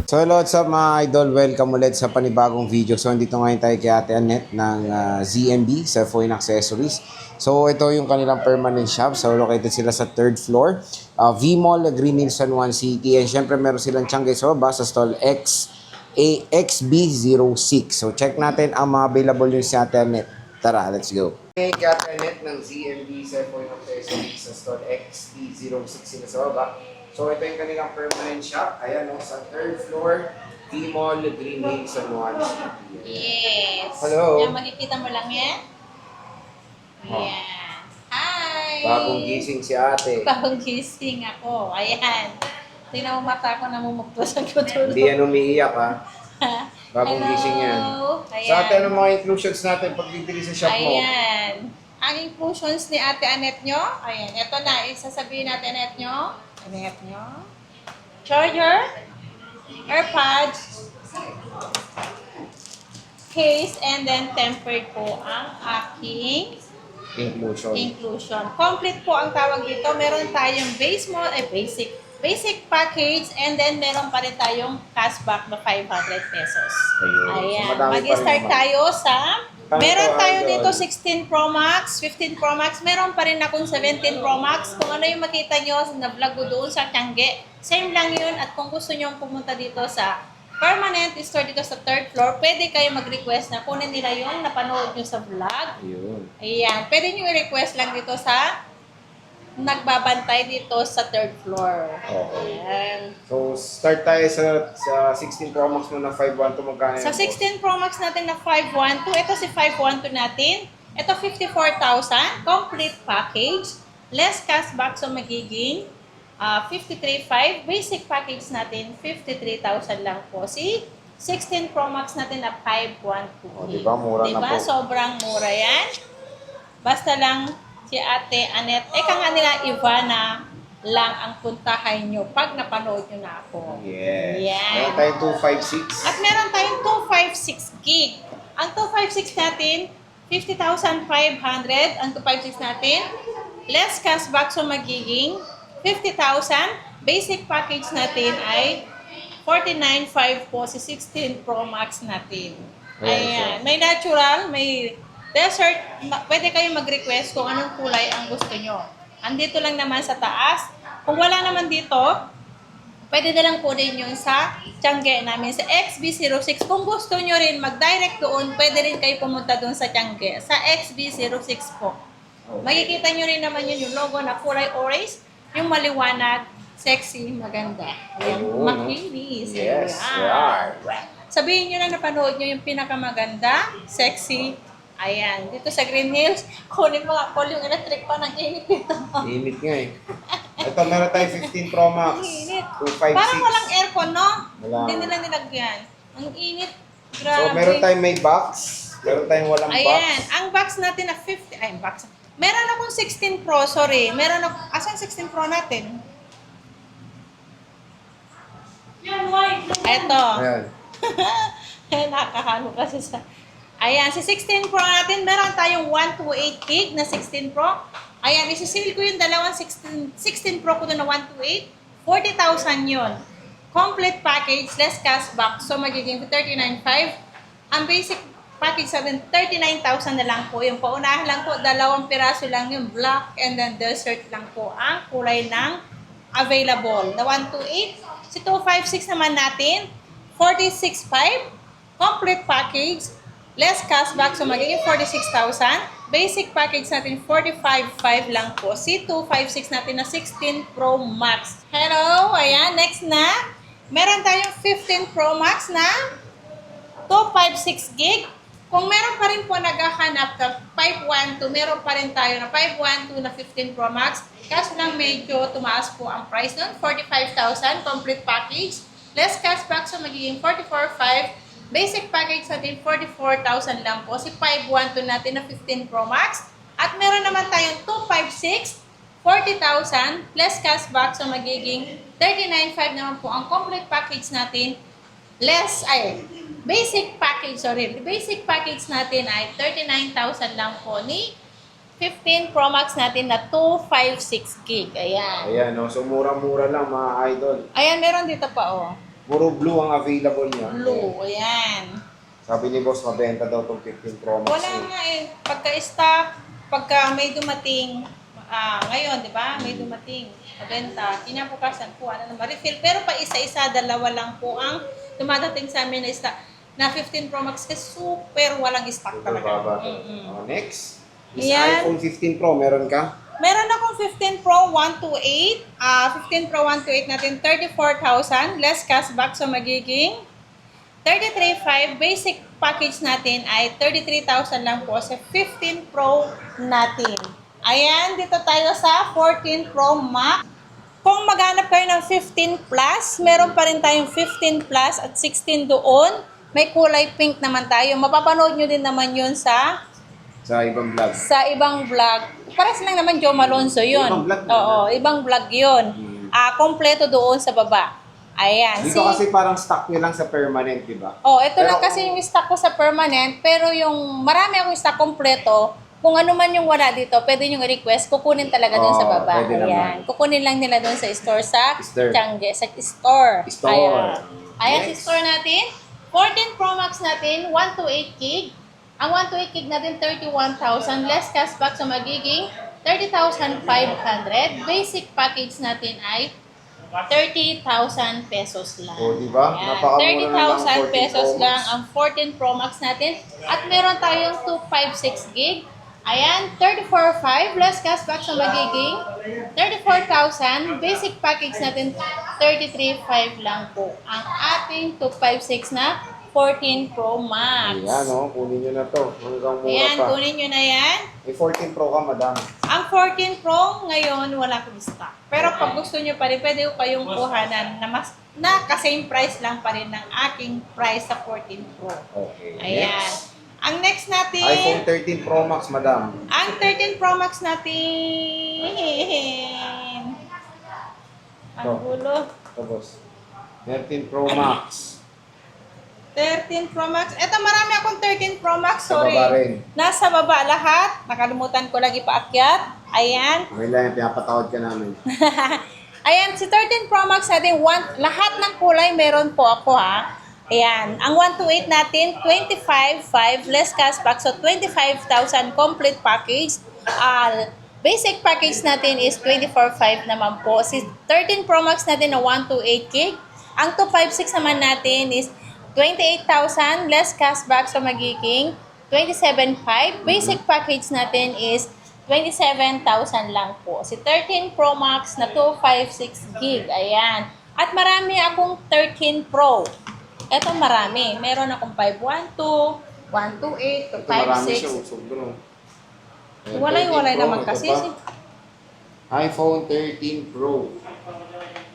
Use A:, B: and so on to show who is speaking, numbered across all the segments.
A: So hello, what's up mga idol? Welcome ulit sa panibagong video. So dito ngayon tayo kay Ate Annette ng ZMB sa Phone Accessories. So ito yung kanilang permanent shop. So located sila sa 3rd floor. V-Mall, Green Hills, San Juan City. And syempre meron silang tiyangge sa baba sa stall XB06. So check natin ang mga available yung sa Ate Annette. Tara, let's go. Okay, kay Ate Annette ng ZMB sa Phone Accessories sa stall XB06 sila sa baba. So ito yung kanilang permanent shop. Ayan o, sa 3rd floor, V-Mall, Green Hills, San Juan City.
B: Yes.
A: Hello.
B: Yan, makikita mo lang yan.
A: Oh.
B: Ayan. Hi!
A: Bagong gising si ate.
B: Bagong gising ako. Ayan. Tingnan mo mata ko namumugto sa tutulog.
A: Hindi yan umiiyak ha. Bagong
B: Hello.
A: gising yan.
B: Ayan.
A: Sa atin ang mga inclusions natin pag bibili sa shop mo.
B: Ayan. Ang inclusions ni Ate Annette nyo. Ayan. Ito na. Isasabihin natin Annette nyo. Annette nyo. Charger. AirPods. Case. And then tempered po ang aking inclusion. Complete po ang tawag dito. Meron tayong basic package, and then meron pa rin tayong cashback na 500 pesos. Ayan.
A: So,
B: Mag-start tayo sa... Meron tayo
A: idol.
B: dito 16 Pro Max, 15 Pro Max. Meron pa rin akong 17 Pro Max. Kung ano yung makita nyo na vlog ko doon sa Tiangge, same lang yun. At kung gusto nyo pumunta dito sa permanent store dito sa 3rd floor, pwede kayo mag-request na kunin nila yung napanood nyo sa vlog.
A: Ayun.
B: Ayan. Pwede nyo i-request lang dito sa nagbabantay dito sa 3rd floor.
A: Okay.
B: Ayan.
A: So start tayo sa 16 Pro Max mo na 512 magkano
B: Sa 16 Pro Max natin na 512, ito si 512 natin. Ito 54,000, complete package. Less cashback, so magiging 53,500. Basic package natin, 53,000 lang po. Si 16 Pro Max natin na 512.
A: O, diba? Mura na
B: diba?
A: po.
B: Sobrang mura yan. Basta lang si Ate Annette, nga nila Ivana lang ang puntahan nyo pag napanood nyo na ako.
A: Yes.
B: Yan.
A: Meron tayong 256.
B: At meron tayong 256 gig. Ang 256 natin, 50,500. Ang 256 natin, less cashback, so magiging 50,000. Basic package natin ay 49,500 po si 16 Pro Max natin. Ayan. May natural, may desert. Pwede kayo mag-request kung anong kulay ang gusto nyo. Andito lang naman sa taas. Kung wala naman dito, pwede na lang kunin yung sa Tiangge namin, sa XB06. Kung gusto nyo rin mag-direct doon, pwede rin kayo pumunta doon sa Tiangge, sa XB06 po.
A: Okay.
B: Makikita nyo rin naman yun, yung logo na kulay orange, yung maliwanag, sexy, maganda. Ayan,
A: Oo,
B: makinis.
A: Yes,
B: Ayan.
A: right.
B: Sabihin nyo na napanood nyo yung pinakamaganda, sexy. Ayan, dito sa Green Hills, kunin mo nga, call yung electric pa ng init dito.
A: Init nga eh. Ito, meron tayong 15 Pro Max.
B: Init.
A: 256.
B: Parang walang aircon, no?
A: Wala.
B: Hindi nila nilagyan. Ang init.
A: So,
B: Grabe.
A: meron tayong may box. Meron tayong walang box.
B: Ayan, ang box natin na 50, ay, box. Meron akong 16 Pro, sorry. Meron ako, asan 16 Pro natin? Eto.
A: Ayan.
B: Nakakahalo kasi sa... Ayan, si 16 Pro natin, meron tayong 128 gig na 16 Pro. Ayan, isi-sale ko yung dalawang 16 Pro ko doon na 128. 40,000 yun. Complete package, less cashback. So, magiging 39,500. Ang basic package natin, 39,000 na lang po. Yung paunahan lang po, dalawang piraso lang yung black and then desert lang po ang kulay ng available. Na 128. Si 256 naman natin, 46,500. Complete package, less cashback, so magiging 46,000. Basic package natin, 45,500 lang po. Si 256 natin na 16 Pro Max. Hello, ayan, next na. Meron tayong 15 Pro Max na 256 gig. Kung meron pa rin po naghahanap ng 512, meron pa rin tayo na 512 na 15 Pro Max. Kaso lang medyo tumaas po ang price nun. 45,000, complete package. Less cashback, so magiging 44,500. Basic package natin, 44,000 lang po. Si 512 natin na 15 Pro Max. At meron naman tayong 256, 40,000, less cashback, so magiging 39,500 naman po ang complete package natin. Basic package, sorry. Basic package natin ay 39,000 lang po ni 15 Pro Max natin na 256 gig. Ayan.
A: Ayan, no? So mura-mura lang mga idol.
B: Ayan, meron dito pa, oh.
A: Puro blue ang available niya.
B: Blue, ayan.
A: Sabi ni boss, mabenta daw itong 15 Pro Max.
B: Wala nga eh. Pagka-stock, pagka may dumating, ngayon, di ba? May dumating, mabenta. Kinabukasan po, refill. Pero pa isa-isa, dalawa lang po ang dumadating sa amin na stock. Na 15 Pro Max kasi super walang stock
A: Super
B: talaga.
A: baba to. Next is
B: Ayan.
A: iPhone 15 Pro. Meron ka?
B: Meron akong 15 Pro 128. 15 Pro 128 natin, 34,000. Less cashback, so magiging 33,500. Basic package natin ay 33,000 lang po sa 15 Pro natin. Ayan, dito tayo sa 14 Pro Max. Kung maghanap kayo ng 15 Plus, meron pa rin tayong 15 Plus at 16 doon. May kulay pink naman tayo. Mapapanood nyo din naman yun sa
A: Ibang vlog.
B: vlog. Pares lang naman Joe Malonzo yun.
A: Ibang vlog na.
B: Oo, ibang vlog yun. Kompleto doon sa baba. Ayan.
A: Dito kasi parang stock nyo lang sa permanent, di ba?
B: Oh, ito
A: Pero
B: lang kasi yung stock ko sa permanent, pero yung marami akong stock kompleto, kung ano man yung wala dito, pwede nyo request, kukunin talaga doon sa
A: Oo,
B: baba.
A: pwede
B: Ayan.
A: naman.
B: Kukunin lang nila doon sa store sa
A: Store.
B: Changge, sa store.
A: Store.
B: Ayan,
A: Next.
B: sa store natin. 14 Pro Max natin, 128 gig. Ang 128 gig natin, 31,000. Less cashback, so magiging 30,500. Basic package natin ay 30,000 pesos lang.
A: O, di ba?
B: Ayan,
A: Napakamura na lang
B: 30,000 pesos
A: 14 Pro Max.
B: lang ang 14 Pro Max natin. At meron tayong 256 gig. Ayan, 34,500 less cashback sa magiging 34,000. Basic package natin, 33,500 lang po. Ang ating 256 na 14 Pro Max.
A: Ayan, kunin nyo na to. Hanggang mura
B: Ayan,
A: pa.
B: kunin nyo na yan.
A: May 14 Pro ka, madam.
B: Ang 14 Pro ngayon, wala akong stock. Pero pag gusto nyo pa rin, pwede ko kayong kuhanan na ka-same price lang pa rin ng aking price sa 14 Pro.
A: Okay.
B: Ayan.
A: Next.
B: Ang next natin,
A: iPhone 13 Pro Max, madam.
B: ang 13 Pro Max natin. Ang
A: Ito.
B: gulo.
A: Ito, boss. 13 Pro Max.
B: 13 Pro Max. Eto, marami akong 13 Pro Max.
A: Sa
B: Sorry.
A: baba rin.
B: Nasa baba lahat. Nakalimutan ko lagi paakyat. Ayan.
A: Okay lang, pinapatawad ka namin.
B: Ayan, si 13 Pro Max natin, lahat ng kulay meron po ako ha. Ayan, ang 128 natin, 25,500 less cashback, so 25,000 complete package. Basic package natin is 24,500 naman po. Si 13 Pro Max natin na 128 gig. Ang 256 naman natin is 28,000 less cashback, so magiging 27,500. Basic package natin is 27,000 lang po. Si 13 Pro Max na 256 gig. Ayan. At marami akong 13 Pro. Ito marami. Meron akong 512, 128,
A: Ito marami siya,
B: 256.
A: sobro.
B: Walay-walay
A: 13 Pro,
B: naman
A: ito
B: kasi.
A: pa. iPhone 13 Pro.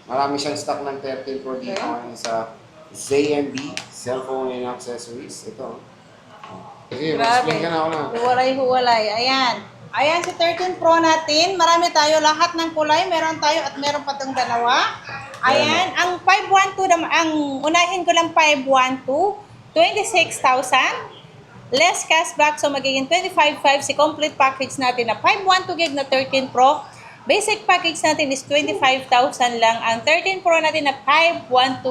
A: Marami siyang stock ng 13 Pro dito ngayon sa ZMB, Cellphone and Accessories. Ito. Sige,
B: Grabe.
A: explain ka na ako na.
B: Huwalay-huwalay. Ayan. Ayan si 13 Pro natin. Marami tayo. Lahat ng kulay meron tayo at meron pa itong dalawa. Ayan. Ang 512, ang unahin ko lang 512, 26,000. Less cashback, so magiging 25,500 si complete package natin na 512 gig na 13 Pro. Basic package natin is 25,000 lang. Ang 13 Pro natin na 512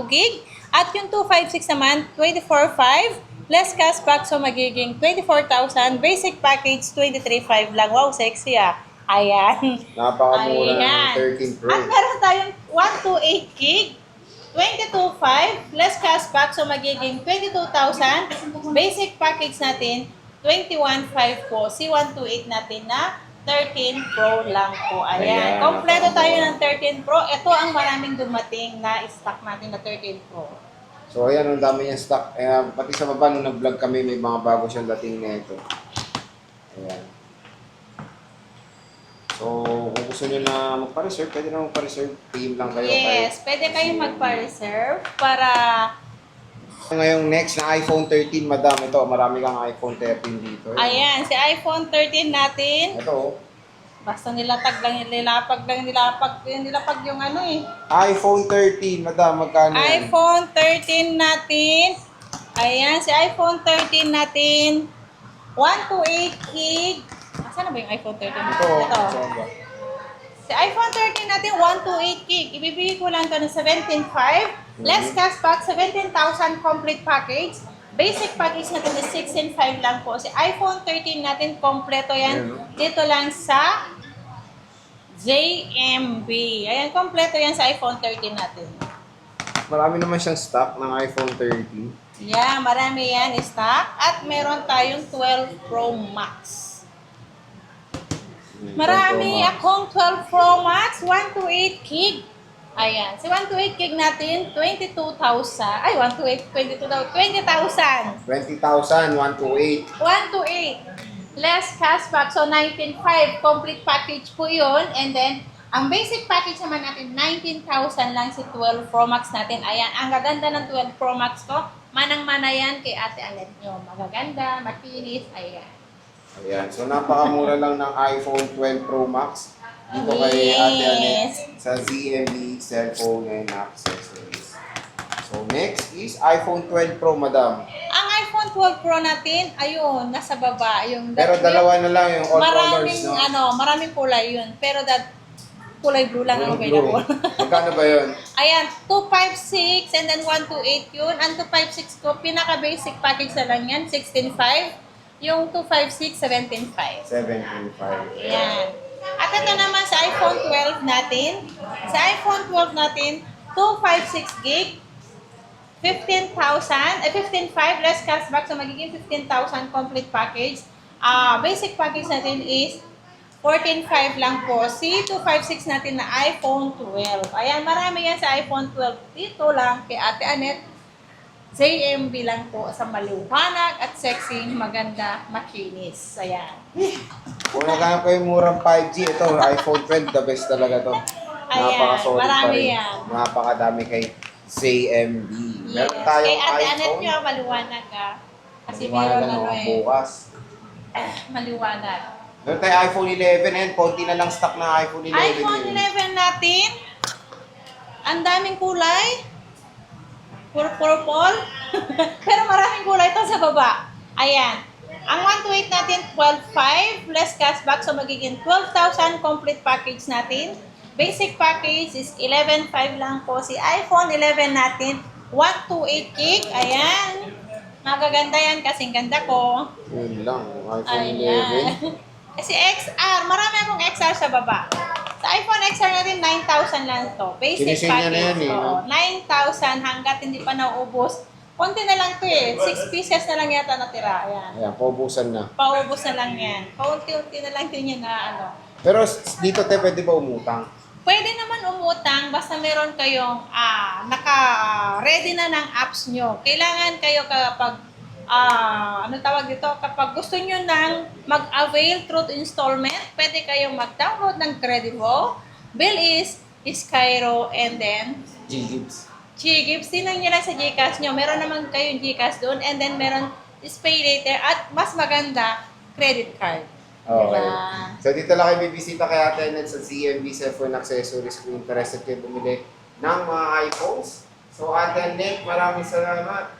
B: gig. At yung 256 naman, 24,500. Less cashback, so magiging 24,000. Basic package, 23,500 lang. Wow, sexy ah. Ayan.
A: Napakamura
B: Ayan.
A: ng 13 Pro.
B: At meron tayong 128 gig. 22,500 less cashback, so magiging 22,000. Basic package natin, 21,500 po. Si 128 natin na 13 Pro lang po. Ayan.
A: Ayan,
B: Kompleto tayo
A: napakamura.
B: ng 13 Pro. Ito ang maraming dumating na stock natin na 13 Pro.
A: So ayan, ang dami niyang stock. Pati sa baba, nung nag-vlog kami, may mga bago siyang dating na ito. Ayan. So, kung gusto niyo na magpa-reserve, pwede na magpa-reserve. Team lang kayo.
B: Yes, pwede kayong magpa-reserve para
A: Ngayong next na iPhone 13, madam. Ito, marami kang iPhone 13 dito.
B: ayan, si iPhone 13 natin.
A: Ito,
B: Basta nilapag nilapag yung ano eh.
A: iPhone 13, madam. Magkano yan?
B: iPhone 13 natin. Ayan, si iPhone 13 natin. 128 gig. Asan na ba yung iPhone 13?
A: Ito, saan ba?
B: Si iPhone 13 natin, 128 gig. Ibibigay ko lang ito ng 17,500. Less cashback, 17,000 complete package. Basic package natin is 16,500 lang po. Si iPhone 13 natin, kompleto yan.
A: Ayan, no?
B: Dito lang sa JMB. Ayan, kompleto yan sa iPhone 13 natin.
A: Marami naman siyang stock ng iPhone 13.
B: Yeah, marami yan stock. At meron tayong 12 Pro Max. Marami akong 12 Pro Max, 128 gig. Ayan, si 128 gig natin, 22,000. Ay, 128, 20,000.
A: 20,000, 128.
B: 128. Less cashback, so 19,500. Complete package po yun. And then, ang basic package naman natin, 19,000 lang si 12 Pro Max natin. Ayan, ang gaganda ng 12 Pro Max ko. Manang-mana yan kay Ate Anet nyo. Magaganda, makinis, ayan.
A: Ayan, so napakamura lang ng iPhone 12 Pro Max dito kay Ate Anet sa ZMB Cellphone and Accessories. So next is iPhone 12 Pro, madam.
B: Ang iPhone 12 Pro natin, ayun, nasa baba. Yung
A: Pero dalawa na lang yung all
B: maraming,
A: colors, no?
B: maraming kulay yun. Pero kulay blue lang ang
A: Blue.
B: available.
A: Magkano ba yun?
B: Ayan, 256 and then 128 yun. Ang 256 ko, pinaka-basic package na lang yan, 16.5. Yung 256, 17.5.
A: 7.5.
B: Ayan. At ito naman sa iPhone 12 natin. Sa iPhone 12 natin, 256 gig, 15,500 less cashback, so magiging 15,000 complete package. Basic package natin is 14,500 lang po. Si 256 natin na iPhone 12. Ayan, marami yan sa iPhone 12. Dito lang kay Ate Anet. JMB lang po sa maliwanag at sexy, maganda, makinis. Ayan.
A: Kung naghanap kayo murang 5G, ito, iPhone 12, the best talaga to.
B: Ayan,
A: Napaka-solid
B: marami
A: pa rin.
B: yan.
A: Napakadami kay JMB.
B: Yes.
A: Meron
B: Kay
A: tayong
B: Ate Anet
A: iPhone.
B: nyo, maliwanag ka. Kasi
A: Maliwanag
B: meron
A: na,
B: ano
A: no?
B: eh.
A: Bukas.
B: Maliwanag.
A: Meron tayong iPhone 11 and konti na lang stock na iPhone 11.
B: iPhone 11 natin, ang daming kulay. Purple. Pero maraming kulay ito sa baba. Ayan. Ang 128 natin, 12,500 less cashback. So, magiging 12,000 complete package natin. Basic package is 11,500 lang po. Si iPhone 11 natin, 128 gig. Ayan. Magaganda yan kasing ganda ko.
A: Yun lang, iPhone
B: Ayan.
A: 11.
B: Kasi XR, marami akong XR sa baba. Sa iPhone XR natin, 9,000 lang to. Basic
A: Sinisin niya na
B: package.
A: yan eh, no?
B: 9,000 hanggat hindi pa nauubos. Konti na lang to eh. 6 pieces na lang yata natira. Ayan.
A: Ayan, paubusan na.
B: Paubos na lang yan. Paunti-unti na lang din yan na ano.
A: Pero dito, te, pwede ba umutang?
B: Pwede naman umutang basta meron kayong naka-ready na ng apps nyo. Kailangan kayo kapag ano tawag dito, kapag gusto nyo nang mag-avail through installment, pwede kayong mag-download ng Credivo, Bilis, Skyro, and then
A: G-Gibbs.
B: G-Gibbs. Tinan nyo lang sa Gcash nyo. Meron naman kayong Gcash doon, and then meron Pay Later, at mas maganda, credit card.
A: Okay.
B: Diba?
A: So dito lang kayo bibisita kay Ate Anet sa ZMB Cellphone Accessories kung interested kayo bumili ng mga iPhones. So Ate Anet, maraming salamat.